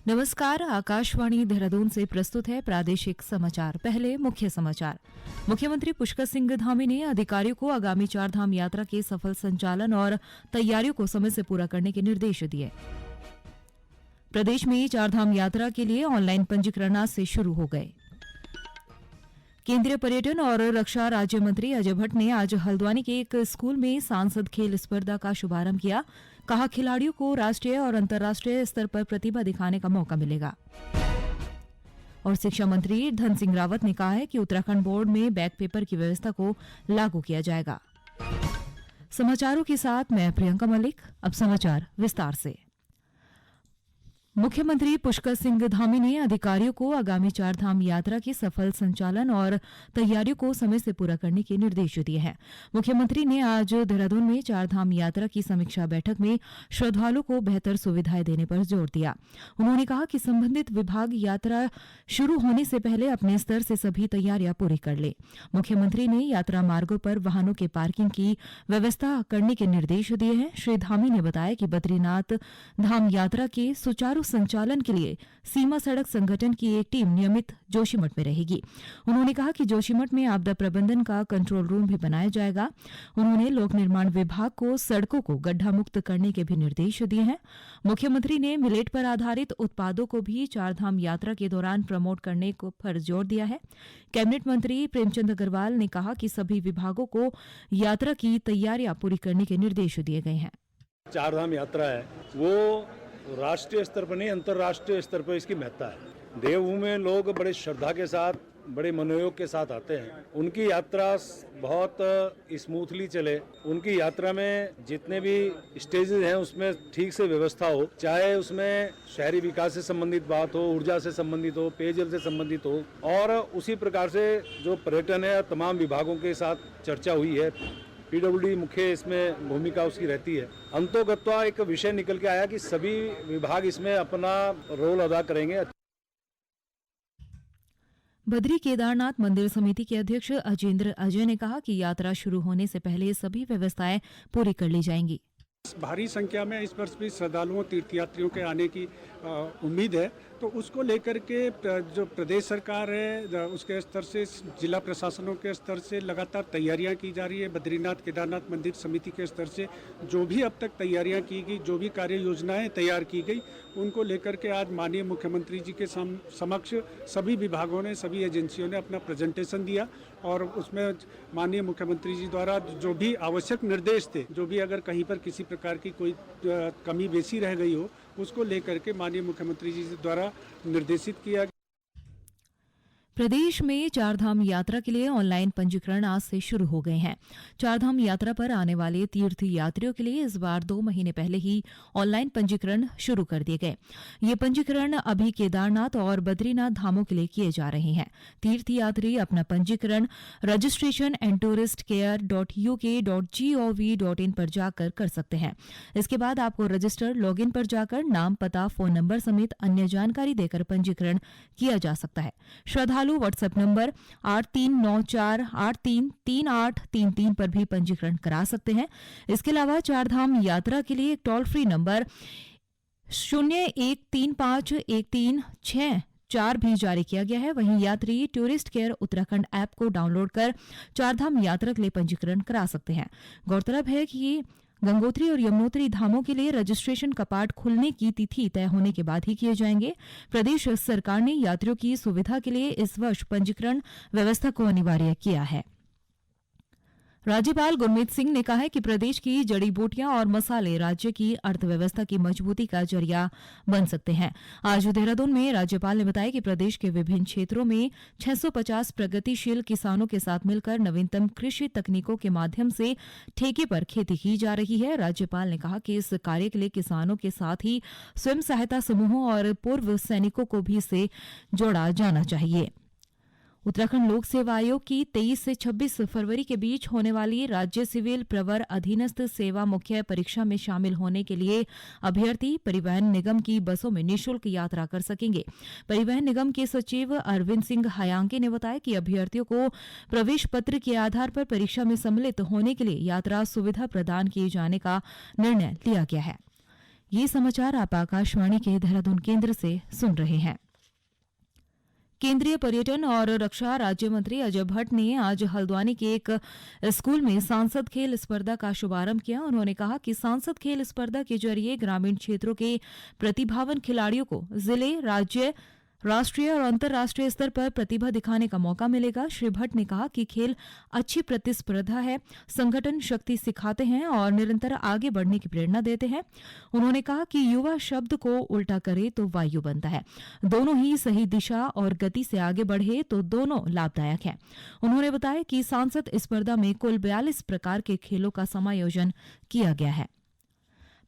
नमस्कार, आकाशवाणी देहरादून से प्रस्तुत है प्रादेशिक समाचार। पहले मुख्य समाचार। मुख्यमंत्री पुष्कर सिंह धामी ने अधिकारियों को आगामी चारधाम यात्रा के सफल संचालन और तैयारियों को समय से पूरा करने के निर्देश दिए। प्रदेश में चारधाम यात्रा के लिए ऑनलाइन पंजीकरण आज से शुरू हो गए। केंद्रीय पर्यटन और रक्षा राज्य मंत्री अजय भट्ट ने आज हल्द्वानी के एक स्कूल में सांसद खेल स्पर्धा का शुभारंभ किया। कहा, खिलाड़ियों को राष्ट्रीय और अंतर्राष्ट्रीय स्तर पर प्रतिभा दिखाने का मौका मिलेगा। और शिक्षा मंत्री धन सिंह रावत ने कहा है कि उत्तराखंड बोर्ड में बैक पेपर की व्यवस्था को लागू किया जाएगा। समाचारों के साथ मैं प्रियंका मलिक। अब समाचार विस्तार से। मुख्यमंत्री पुष्कर सिंह धामी ने अधिकारियों को आगामी चारधाम यात्रा के सफल संचालन और तैयारियों को समय से पूरा करने के निर्देश दिए हैं। मुख्यमंत्री ने आज देहरादून में चारधाम यात्रा की समीक्षा बैठक में श्रद्धालुओं को बेहतर सुविधाएं देने पर जोर दिया। उन्होंने कहा कि संबंधित विभाग यात्रा शुरू होने से पहले अपने स्तर से सभी तैयारियां पूरी कर ले। मुख्यमंत्री ने यात्रा मार्गों पर वाहनों के पार्किंग की व्यवस्था करने के निर्देश दिए हैं। श्री धामी ने बताया कि बद्रीनाथ धाम यात्रा के सुचारू संचालन के लिए सीमा सड़क संगठन की एक टीम नियमित जोशीमठ में रहेगी। उन्होंने कहा कि जोशीमठ में आपदा प्रबंधन का कंट्रोल रूम भी बनाया जाएगा। उन्होंने लोक निर्माण विभाग को सड़कों को गड्ढा मुक्त करने के भी निर्देश दिए हैं। मुख्यमंत्री ने मिलेट पर आधारित उत्पादों को भी चारधाम यात्रा के दौरान प्रमोट करने पर जोर दिया है। कैबिनेट मंत्री प्रेमचंद अग्रवाल ने कहा कि सभी विभागों को यात्रा की तैयारियां पूरी करने के निर्देश दिए गए हैं। चारधाम यात्रा है वो राष्ट्रीय स्तर पर नहीं, अंतर्राष्ट्रीय स्तर पर इसकी महत्ता है। देवभूमि में लोग बड़े श्रद्धा के साथ, बड़े मनोयोग के साथ आते हैं। उनकी यात्रा बहुत स्मूथली चले, उनकी यात्रा में जितने भी स्टेजेस हैं उसमें ठीक से व्यवस्था हो, चाहे उसमें शहरी विकास से संबंधित बात हो, ऊर्जा से संबंधित हो, पेयजल से संबंधित हो, और उसी प्रकार से जो पर्यटन है तमाम विभागों के साथ चर्चा हुई है। पीडब्ल्यूडी मुख्य इसमें भूमिका उसकी रहती है। अंतोगत्वा एक विषय निकल के आया कि सभी विभाग इसमें अपना रोल अदा करेंगे। बद्री केदारनाथ मंदिर समिति के अध्यक्ष अजेंद्र अजय ने कहा कि यात्रा शुरू होने से पहले सभी व्यवस्थाएं पूरी कर ली जाएंगी। भारी संख्या में इस वर्ष भी श्रद्धालुओं तीर्थयात्रियों के आने की उम्मीद है, तो उसको लेकर के जो प्रदेश सरकार है उसके स्तर से, जिला प्रशासनों के स्तर से लगातार तैयारियां की जा रही है। बद्रीनाथ केदारनाथ मंदिर समिति के स्तर से जो भी अब तक तैयारियां की गई, जो भी कार्य योजनाएं तैयार की गई, उनको लेकर के आज माननीय मुख्यमंत्री जी के समक्ष सभी विभागों ने, सभी एजेंसियों ने अपना प्रेजेंटेशन दिया और उसमें माननीय मुख्यमंत्री जी द्वारा जो भी आवश्यक निर्देश थे, जो भी अगर कहीं पर किसी प्रकार की कोई कमी बेसी रह गई हो, उसको लेकर के माननीय मुख्यमंत्री जी द्वारा निर्देशित किया। प्रदेश में चारधाम यात्रा के लिए ऑनलाइन पंजीकरण आज से शुरू हो गए हैं। चारधाम यात्रा पर आने वाले तीर्थ यात्रियों के लिए इस बार 2 महीने पहले ही ऑनलाइन पंजीकरण शुरू कर दिए गए। ये पंजीकरण अभी केदारनाथ और बद्रीनाथ धामों के लिए किए जा रहे हैं। तीर्थ यात्री अपना पंजीकरण registration@touristcare.uk.gov.in पर जाकर कर सकते हैं। इसके बाद आपको रजिस्टर लॉगिन पर जाकर नाम, पता, फोन नंबर समेत अन्य जानकारी देकर पंजीकरण किया जा सकता है। श्रद्धालु व्हाट्सएप नंबर 8394833833 पर भी पंजीकरण करा सकते हैं। इसके अलावा चारधाम यात्रा के लिए एक टोल फ्री नंबर 01351364 भी जारी किया गया है। वहीं यात्री टूरिस्ट केयर उत्तराखंड ऐप को डाउनलोड कर चारधाम यात्रा के लिए पंजीकरण करा सकते हैं। गौरतलब है कि गंगोत्री और यमुनोत्री धामों के लिए रजिस्ट्रेशन कपाट खुलने की तिथि तय होने के बाद ही किए जाएंगे। प्रदेश सरकार ने यात्रियों की सुविधा के लिए इस वर्ष पंजीकरण व्यवस्था को अनिवार्य किया है। राज्यपाल गुरमीत सिंह ने कहा है कि प्रदेश की जड़ी बूटियां और मसाले राज्य की अर्थव्यवस्था की मजबूती का जरिया बन सकते हैं। आज देहरादून में राज्यपाल ने बताया कि प्रदेश के विभिन्न क्षेत्रों में 650 प्रगतिशील किसानों के साथ मिलकर नवीनतम कृषि तकनीकों के माध्यम से ठेके पर खेती की जा रही है। राज्यपाल ने कहा कि इस कार्य के लिए किसानों के साथ ही स्वयं सहायता समूहों और पूर्व सैनिकों को भी इससे जोड़ा जाना चाहिए। उत्तराखंड लोक सेवा आयोग की 23 से 26 फरवरी के बीच होने वाली राज्य सिविल प्रवर अधीनस्थ सेवा मुख्य परीक्षा में शामिल होने के लिए अभ्यर्थी परिवहन निगम की बसों में निःशुल्क यात्रा कर सकेंगे। परिवहन निगम के सचिव अरविंद सिंह हयांके ने बताया कि अभ्यर्थियों को प्रवेश पत्र के आधार पर परीक्षा में सम्मिलित होने के लिए यात्रा सुविधा प्रदान किए जाने का निर्णय लिया गया है। ये समाचार आप आकाशवाणी के देहरादून केंद्र से सुन रहे हैं। केंद्रीय पर्यटन और रक्षा राज्य मंत्री अजय भट्ट ने आज हल्द्वानी के एक स्कूल में सांसद खेल स्पर्धा का शुभारंभ किया। उन्होंने कहा कि सांसद खेल स्पर्धा के जरिए ग्रामीण क्षेत्रों के प्रतिभावान खिलाड़ियों को जिले, राज्य, राष्ट्रीय और अंतर्राष्ट्रीय स्तर पर प्रतिभा दिखाने का मौका मिलेगा। श्री भट्ट ने कहा कि खेल अच्छी प्रतिस्पर्धा है, संगठन शक्ति सिखाते हैं और निरंतर आगे बढ़ने की प्रेरणा देते हैं। उन्होंने कहा कि युवा शब्द को उल्टा करे तो वायु बनता है, दोनों ही सही दिशा और गति से आगे बढ़े तो दोनों लाभदायक है। उन्होंने बताया कि सांसद स्पर्धा में कुल 42 प्रकार के खेलों का समायोजन किया गया है।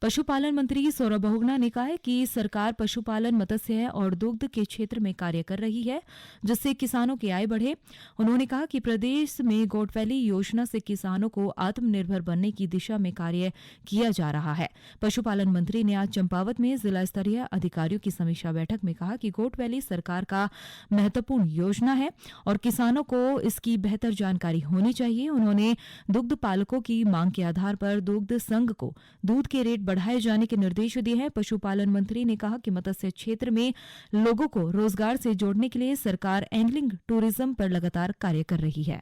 पशुपालन मंत्री सौरभ बहुगुणा ने कहा है कि सरकार पशुपालन, मत्स्य और दुग्ध के क्षेत्र में कार्य कर रही है, जिससे किसानों की आय बढ़े। उन्होंने कहा कि प्रदेश में गोट वैली योजना से किसानों को आत्मनिर्भर बनने की दिशा में कार्य किया जा रहा है। पशुपालन मंत्री ने आज चंपावत में जिला स्तरीय अधिकारियों की समीक्षा बैठक में कहा कि गोट वैली सरकार का महत्वपूर्ण योजना है और किसानों को इसकी बेहतर जानकारी होनी चाहिए। उन्होंने दुग्ध पालकों की मांग के आधार पर दुग्ध संघ को दूध के रेट बढ़ाए जाने के निर्देश दिए हैं। पशुपालन मंत्री ने कहा कि मत्स्य क्षेत्र में लोगों को रोजगार से जोड़ने के लिए सरकार एंगलिंग टूरिज्म पर लगातार कार्य कर रही है।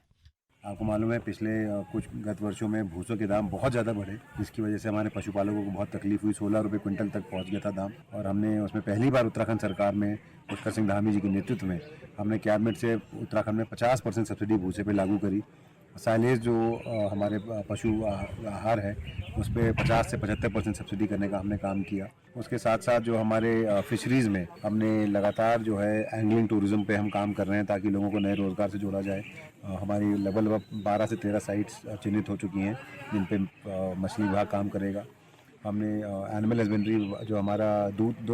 आपको मालूम है पिछले कुछ गत वर्षों में भूसों के दाम बहुत ज़्यादा बढ़े, जिसकी वजह से हमारे पशुपालकों को बहुत तकलीफ हुई। 16 रुपये क्विंटल तक पहुंच गया था दाम, और हमने उसमें पहली बार उत्तराखंड सरकार में पुष्कर सिंह धामी जी के नेतृत्व में हमने कैबिनेट से उत्तराखंड में 50% सब्सिडी भूसे पे लागू करी। साइलेज जो हमारे पशु आहार है उस पर 50 से 75% सब्सिडी करने का हमने काम किया। उसके साथ साथ जो हमारे फिशरीज़ में हमने लगातार जो है एंगलिंग टूरिज्म पे हम काम कर रहे हैं ताकि लोगों को नए रोज़गार से जोड़ा जाए। हमारी लगभग 12 से 13 साइट्स चिन्हित हो चुकी हैं जिन पे मछली विभाग काम करेगा। हमने एनिमल हस्बेंड्री जो हमारा दुग्ध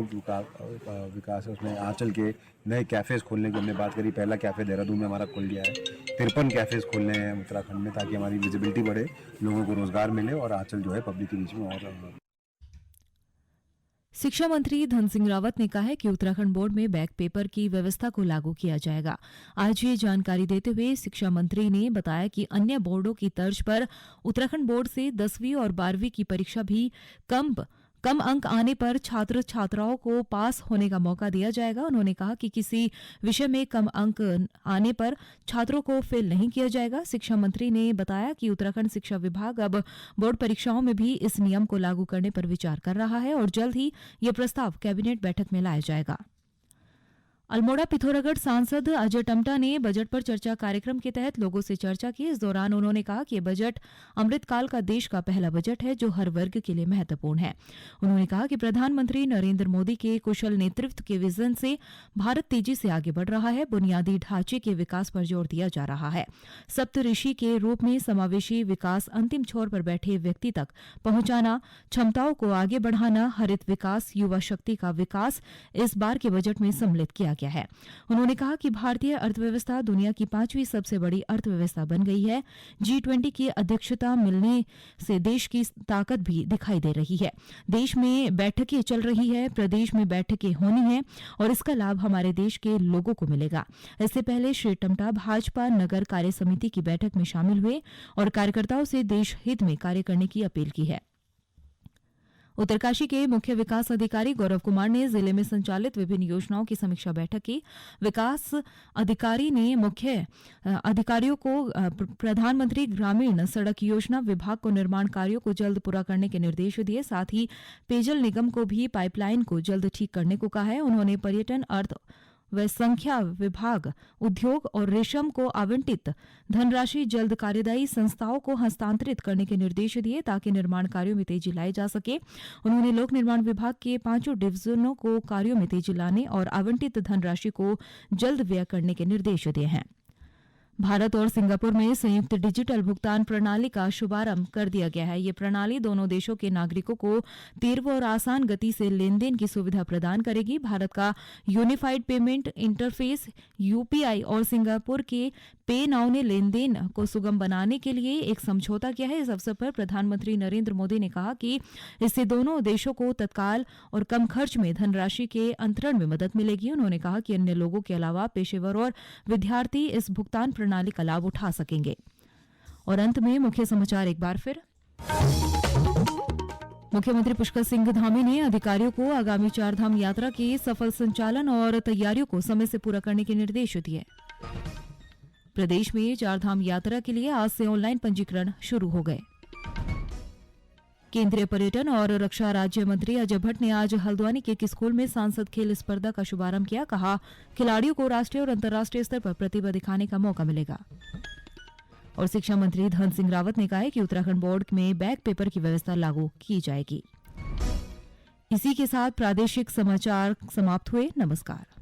विकास है उसमें आंचल के नए कैफ़ेज खोलने की हमने बात करी। पहला कैफ़े देहरादून में हमारा खुल गया है। 53 कैफ़ेज खोलने हैं उत्तराखंड में ताकि हमारी विजिबिलिटी बढ़े, लोगों को रोज़गार मिले और आंचल जो है पब्लिक के बीच में और। शिक्षा मंत्री धन सिंह रावत ने कहा है कि उत्तराखंड बोर्ड में बैक पेपर की व्यवस्था को लागू किया जाएगा। आज ये जानकारी देते हुए शिक्षा मंत्री ने बताया कि अन्य बोर्डों की तर्ज पर उत्तराखंड बोर्ड से 10वीं और 12वीं की परीक्षा भी कम अंक आने पर छात्र छात्राओं को पास होने का मौका दिया जाएगा। उन्होंने कहा कि किसी विषय में कम अंक आने पर छात्रों को फेल नहीं किया जाएगा। शिक्षा मंत्री ने बताया कि उत्तराखंड शिक्षा विभाग अब बोर्ड परीक्षाओं में भी इस नियम को लागू करने पर विचार कर रहा है और जल्द ही यह प्रस्ताव कैबिनेट बैठक में लाया जाएगा। अल्मोड़ा पिथौरागढ़ सांसद अजय टम्टा ने बजट पर चर्चा कार्यक्रम के तहत लोगों से चर्चा की। इस दौरान उन्होंने कहा कि यह बजट अमृतकाल का देश का पहला बजट है जो हर वर्ग के लिए महत्वपूर्ण है। उन्होंने कहा कि प्रधानमंत्री नरेंद्र मोदी के कुशल नेतृत्व के विजन से भारत तेजी से आगे बढ़ रहा है। बुनियादी ढांचे के विकास पर जोर दिया जा रहा है। सप्तऋषि के रूप में समावेशी विकास, अंतिम छोर पर बैठे व्यक्ति तक पहुंचाना, क्षमताओं को आगे बढ़ाना, हरित विकास, युवा शक्ति का विकास इस बार के बजट में सम्मिलित किया गया है। उन्होंने कहा कि भारतीय अर्थव्यवस्था दुनिया की 5वीं सबसे बड़ी अर्थव्यवस्था बन गई है। G20 की अध्यक्षता मिलने से देश की ताकत भी दिखाई दे रही है। देश में बैठकें चल रही है, प्रदेश में बैठकें होनी है और इसका लाभ हमारे देश के लोगों को मिलेगा। इससे पहले श्री टम्टा भाजपा नगर कार्य समिति की बैठक में शामिल हुए और कार्यकर्ताओं से देश हित में कार्य करने की अपील की है। उत्तरकाशी के मुख्य विकास अधिकारी गौरव कुमार ने जिले में संचालित विभिन्न योजनाओं की समीक्षा बैठक की। विकास अधिकारी ने मुख्य अधिकारियों को प्रधानमंत्री ग्रामीण सड़क योजना विभाग को निर्माण कार्यों को जल्द पूरा करने के निर्देश दिए। साथ ही पेयजल निगम को भी पाइपलाइन को जल्द ठीक करने को कहा है। उन्होंने पर्यटन, अर्थ व संख्या विभाग, उद्योग और रेशम को आवंटित धनराशि जल्द कार्यदायी संस्थाओं को हस्तांतरित करने के निर्देश दिए ताकि निर्माण कार्यों में तेजी लाई जा सके। उन्होंने लोक निर्माण विभाग के 5 डिवीजनों को कार्यों में तेजी लाने और आवंटित धनराशि को जल्द व्यय करने के निर्देश दिए हैं। भारत और सिंगापुर में संयुक्त डिजिटल भुगतान प्रणाली का शुभारंभ कर दिया गया है। ये प्रणाली दोनों देशों के नागरिकों को तीव्र और आसान गति से लेन-देन की सुविधा प्रदान करेगी। भारत का यूनिफाइड पेमेंट इंटरफेस यूपीआई और सिंगापुर के पे नाउ ने लेन-देन को सुगम बनाने के लिए एक समझौता किया है। इस अवसर पर प्रधानमंत्री नरेंद्र मोदी ने कहा कि इससे दोनों देशों को तत्काल और कम खर्च में धनराशि के अंतरण में मदद मिलेगी। उन्होंने कहा कि अन्य लोगों के अलावा पेशेवर और विद्यार्थी इस भुगतान प्रणाली का लाभ उठा सकेंगे। और अंत में मुख्य समाचार एक बार फिर। मुख्यमंत्री पुष्कर सिंह धामी ने अधिकारियों को आगामी चारधाम यात्रा के सफल संचालन और तैयारियों को समय से पूरा करने के निर्देश दिए। प्रदेश में चारधाम यात्रा के लिए आज से ऑनलाइन पंजीकरण शुरू हो गए। केंद्रीय पर्यटन और रक्षा राज्य मंत्री अजय भट्ट ने आज हल्द्वानी के एक स्कूल में सांसद खेल स्पर्धा का शुभारंभ किया। कहा, खिलाड़ियों को राष्ट्रीय और अंतर्राष्ट्रीय स्तर पर प्रतिभा दिखाने का मौका मिलेगा। और शिक्षा मंत्री धन सिंह रावत ने कहा है कि उत्तराखंड बोर्ड में बैक पेपर की व्यवस्था लागू की जाएगी। इसी के साथ प्रादेशिक समाचार समाप्त हुए। नमस्कार।